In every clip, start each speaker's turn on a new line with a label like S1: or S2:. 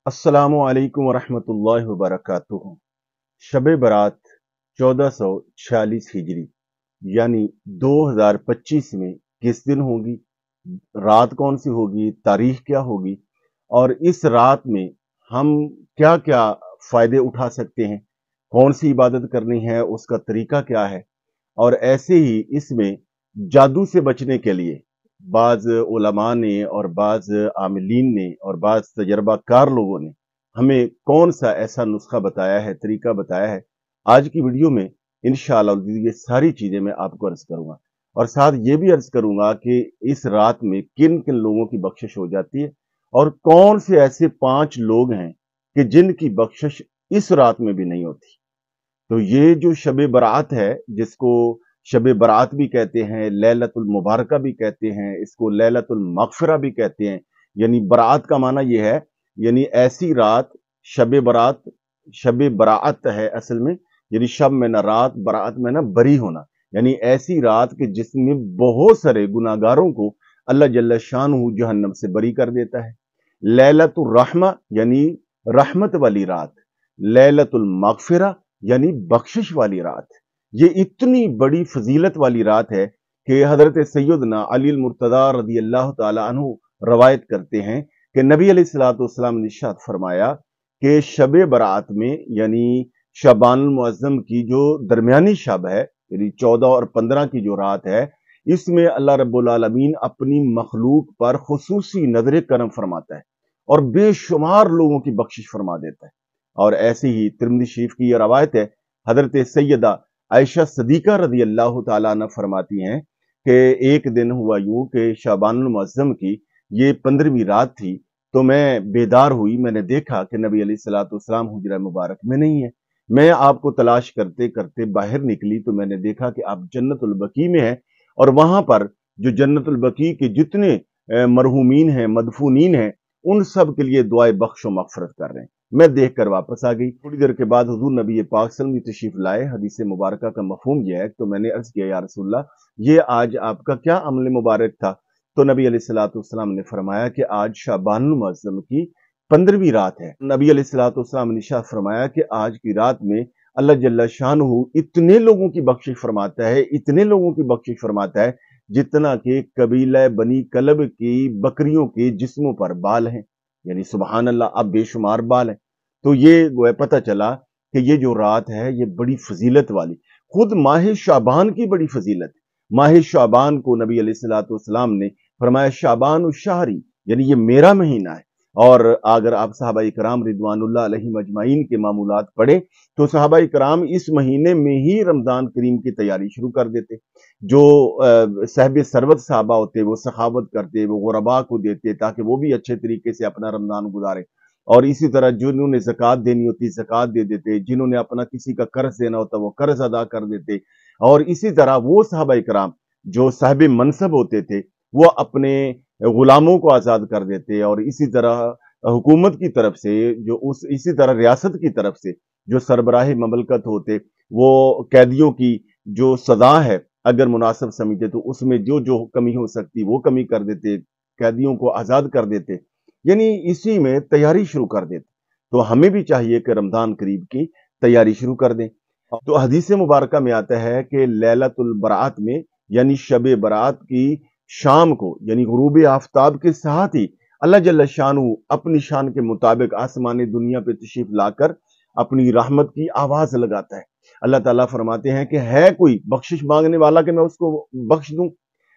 S1: अस्सलामु अलैकुम वरहमतुल्लाहि वबरकातुहू। शब बरात 1446 हिजरी यानी 2025 में किस दिन होगी, रात कौन सी होगी, तारीख क्या होगी और इस रात में हम क्या क्या फायदे उठा सकते हैं, कौन सी इबादत करनी है, उसका तरीका क्या है। और ऐसे ही इसमें जादू से बचने के लिए बाज उलमा ने और बाज आमिलीन ने और बाज तजर्बाकार लोगों ने हमें कौन सा ऐसा नुस्खा बताया है, तरीका बताया है। आज की वीडियो में इंशाअल्लाह ये सारी चीजें मैं आपको अर्ज करूंगा और साथ ये भी अर्ज करूंगा कि इस रात में किन किन लोगों की बख्शिश हो जाती है और कौन से ऐसे 5 लोग हैं कि जिनकी बख्शिश इस रात में भी नहीं होती। तो ये जो शब बरात है, जिसको शब बरात भी कहते हैं, लैलतुल मुबारका भी कहते हैं, इसको लैलतुल मगफिरा भी कहते हैं। यानी बरात का माना ये है, यानी ऐसी रात, शब बरात, शब बरात है असल में, यानी शब में ना रात, बरात में ना बरी होना। यानी ऐसी रात कि जिसमें बहुत सारे गुनाहगारों को अल्लाह जल्ल शानहू जहन्नम से बरी कर देता है। लैलतुर रहमा यानी रहमत वाली रात, लैलतुल मगफिरा यानी बख्शिश वाली रात। ये इतनी बड़ी फजीलत वाली रात है कि हजरत सैयदना अली मुर्तदा रदी अल्लाह ताला अन्हु रवायत करते हैं कि नबी अलैहिस्सलातु वस्सलाम ने इरशाद फरमाया कि शब बरात में यानी शबानुल मुअज्जम की जो दरमियानी शब है, यानी 14 और 15 की जो रात है, इसमें अल्लाह रब्बुल आलमीन अपनी मखलूक पर खुसूसी नजर करम फरमाता है और बेशुमार लोगों की बख्शिश फरमा देता है। और ऐसे ही तिरमिज़ी शरीफ की यह रवायत है, हजरत सैयदा आयशा सदीका रदी अल्लाह ताला अन्हा फरमाती हैं कि एक दिन हुआ यूं कि शाबानुल मुअज्जम की ये 15वीं रात थी, तो मैं बेदार हुई, मैंने देखा कि नबी अलैहिस्सलातु वस्सलाम हुजरा मुबारक में नहीं है। मैं आपको तलाश करते करते बाहर निकली तो मैंने देखा कि आप जन्नतुल बकी में हैं और वहां पर जो जन्नतुल बकी के जितने मरहूमीन हैं, मदफूनीन हैं, उन सब के लिए दुआए बख्शो मगफरत कर रहे हैं। मैं देखकर वापस आ गई। थोड़ी देर के बाद हुजूर नबी पाक सल्लल्लाहु अलैहि वसल्लम तशरीफ लाए। हदीस मुबारक का मफहूम यह है, तो मैंने अर्ज किया या रसूलल्लाह, ये आज आपका क्या अमल मुबारक था। तो नबी अलैहिस्सलातु वस्सलाम ने फरमाया कि आज शाबानुल मुअज्जम की 15वीं रात है। नबी अलैहिस्सलातु वस्सलाम ने इरशाद फरमाया कि आज की रात में अल्लाह जल्ल शानहू इतने लोगों की बख्शिश फरमाता है, इतने लोगों की बख्शिश फरमाता है जितना कि कबीला बनी कलब की बकरियों के जिस्मों पर बाल हैं। यानी सुबहान अल्लाह, अब बेशुमार बाल हैं। तो ये गोया पता चला कि ये जो रात है ये बड़ी फजीलत वाली, खुद माह शाबान की बड़ी फजीलत है। माह शाबान को नबी अलैहिस्सलातु वस्सलाम ने फरमाया शाबान शहरी, यानी ये मेरा महीना है। और अगर आप सहाबा इकराम रिदवानुल्लाह अलैहिम अजमाइन के मामूलात पढ़े तो सहाबा इकराम इस महीने में ही रमजान करीम की तैयारी शुरू कर देते। जो साहिब सरवत साहबा होते वो सखावत करते, वो गुरबा को देते ताकि वो भी अच्छे तरीके से अपना रमजान गुजारे। और इसी तरह जिन्होंने ज़कात देनी होती ज़कात दे देते, जिन्होंने अपना किसी का कर्ज देना होता वो कर्ज अदा कर देते। और इसी तरह वो सहाबा इकराम जो साहिब मनसब होते थे वो अपने गुलामों को आज़ाद कर देते। और इसी तरह हुकूमत की तरफ से जो उस इसी तरह रियासत की तरफ से जो सरबराह ममलकत होते वो कैदियों की जो सजा है अगर मुनासिब समझते तो उसमें जो जो कमी हो सकती वो कमी कर देते, कैदियों को आज़ाद कर देते, यानी इसी में तैयारी शुरू कर देते। तो हमें भी चाहिए कि रमजान करीब की तैयारी शुरू कर दें। तो हदीस मुबारक में आता है कि लैलतुल बरात में यानी शब बरात की शाम को यानी गुरूब आफ्ताब के साथ ही अल्लाह जल्ल शानहू अपनी शान के मुताबिक आसमान दुनिया पे तशरीफ लाकर अपनी रहमत की आवाज लगाता है। अल्लाह ताला फरमाते हैं कि है कोई बख्शिश मांगने वाला कि मैं उसको बख्श दूं,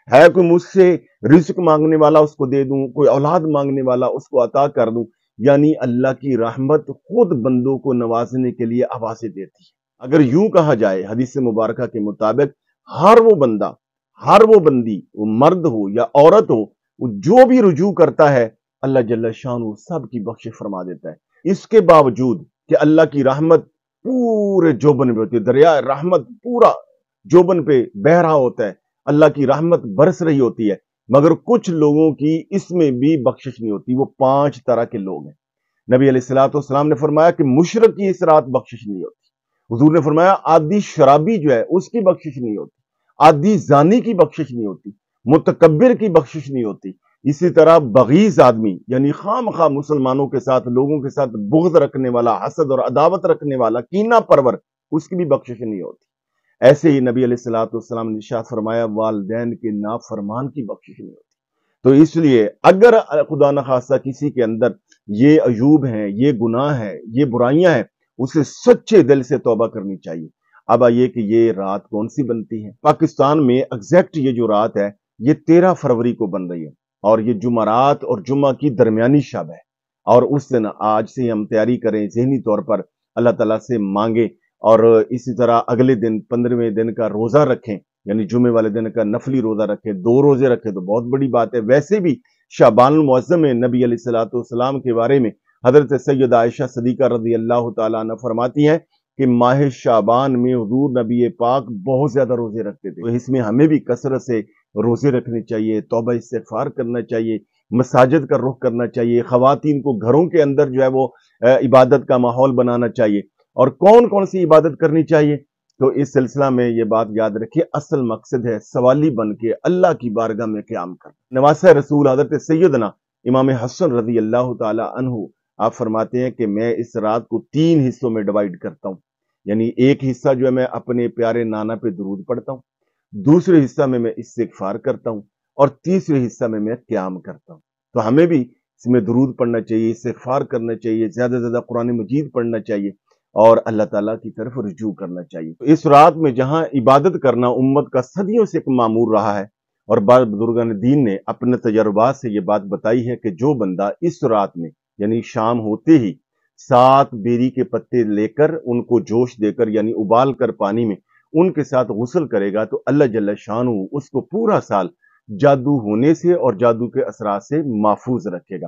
S1: है कोई मुझसे रिज्क मांगने वाला उसको दे दूं, कोई औलाद मांगने वाला उसको अता कर दूं। यानी अल्लाह की रहमत खुद बंदों को नवाजने के लिए आवाजें देती है। अगर यूं कहा जाए हदीस मुबारक के मुताबिक हर वो बंदा, हर वो बंदी, वो मर्द हो या औरत हो, वो जो भी रुजू करता है अल्लाह जल्ल शानहू सब की बख्शिश फरमा देता है। इसके बावजूद कि अल्लाह की रहमत पूरे जोबन पे होती है, दरिया रहमत पूरा जोबन पे बह रहा होता है, अल्लाह की रहमत बरस रही होती है, मगर कुछ लोगों की इसमें भी बख्शिश नहीं होती। वो 5 तरह के लोग हैं। नबी अलैहिस्सलातु वस्सलाम ने फरमाया कि मुशरिक की इस रात बख्शिश नहीं होती। हुजूर ने फरमाया आदि शराबी जो है उसकी बख्शिश नहीं होती, आदि जानी की बख्शिश नहीं होती, मुतकब्बिर की बख्शिश नहीं होती, اسی طرح بغیض آدمی یعنی خام خواہ مسلمانوں کے ساتھ، لوگوں کے ساتھ بغض رکھنے والا، حسد اور عداوت رکھنے والا، کینہ پرور، اس کی بھی بخشش نہیں ہوتی۔ ایسے ہی نبی علیہ الصلوۃ والسلام نے ارشاد فرمایا والدین کے نافرمان کی بخشش نہیں ہوتی۔ تو اس لیے اگر خدا نخواستہ کسی کے اندر یہ عیوب ہیں، یہ گناہ ہیں، یہ برائیاں ہیں، اسے سچے دل سے توبہ کرنی چاہیے۔ اب آئیے کہ یہ رات کون سی بنتی ہے؟ پاکستان میں ایگزیکٹ یہ جو رات ہے یہ 13 فروری کو بن رہی ہے، اور یہ جمعرات اور جمعہ کی درمیانی شب ہے، اور اس دن آج سے ہم تیاری کریں، ذہنی طور پر اللہ تعالیٰ سے مانگیں، اور اسی طرح اگلے دن 15ویں دن کا روزہ رکھیں، یعنی جمعے والے دن کا نفلی روزہ رکھیں، 2 روزے رکھیں تو بہت بڑی بات ہے۔ ویسے بھی شعبان المعظم میں نبی علیہ الصلوۃ والسلام کے بارے میں حضرت سیدہ عائشہ صدیقہ رضی اللہ تعالیٰ عنہ فرماتی ہیں کہ ماہ شعبان میں حضور نبی پاک بہت زیادہ روزے رکھتے تھے۔ تو اس میں ہمیں بھی کثرت سے روزے رکھنے چاہیے، توبہ استغفار کرنا چاہیے، مساجد کا رخ کرنا چاہیے، خواتین کو گھروں کے اندر جو ہے وہ عبادت کا ماحول بنانا چاہیے۔ اور کون کون سی عبادت کرنی چاہیے؟ تو اس سلسلہ میں یہ بات یاد رکھیے، اصل مقصد ہے سوالی بن کے اللہ کی بارگاہ میں قیام کرنا۔ نواسہ رسول حضرت سیدنا امام حسن رضی اللہ تعالی عنہ آپ فرماتے ہیں کہ میں اس رات کو 3 حصوں میں ڈیوائیڈ کرتا ہوں، یعنی ایک حصہ جو ہے میں اپنے پیارے نانا پہ درود پڑھتا ہوں، دوسرے حصہ میں استغفار کرتا ہوں، اور تیسرے حصہ میں قیام کرتا ہوں۔ تو ہمیں بھی اس میں درود پڑھنا چاہیے، استغفار کرنا چاہیے، زیادہ سے زیادہ قرآن مجید پڑھنا چاہیے، اور اللہ تعالیٰ کی طرف رجوع کرنا چاہیے۔ تو اس رات میں جہاں عبادت کرنا امت کا صدیوں سے ایک معمول رہا ہے، اور بعض بزرگان دین نے اپنے تجربات سے یہ بات بتائی ہے کہ جو بندہ اس رات میں یعنی شام ہوتے ہی 7 بیری کے پتے لے کر ان کو جوش دے کر یعنی ابال کر پانی میں ان کے ساتھ غسل کرے گا تو اللہ جل شانہ اس کو پورا سال جادو ہونے سے اور جادو کے اثرات سے محفوظ رکھے گا۔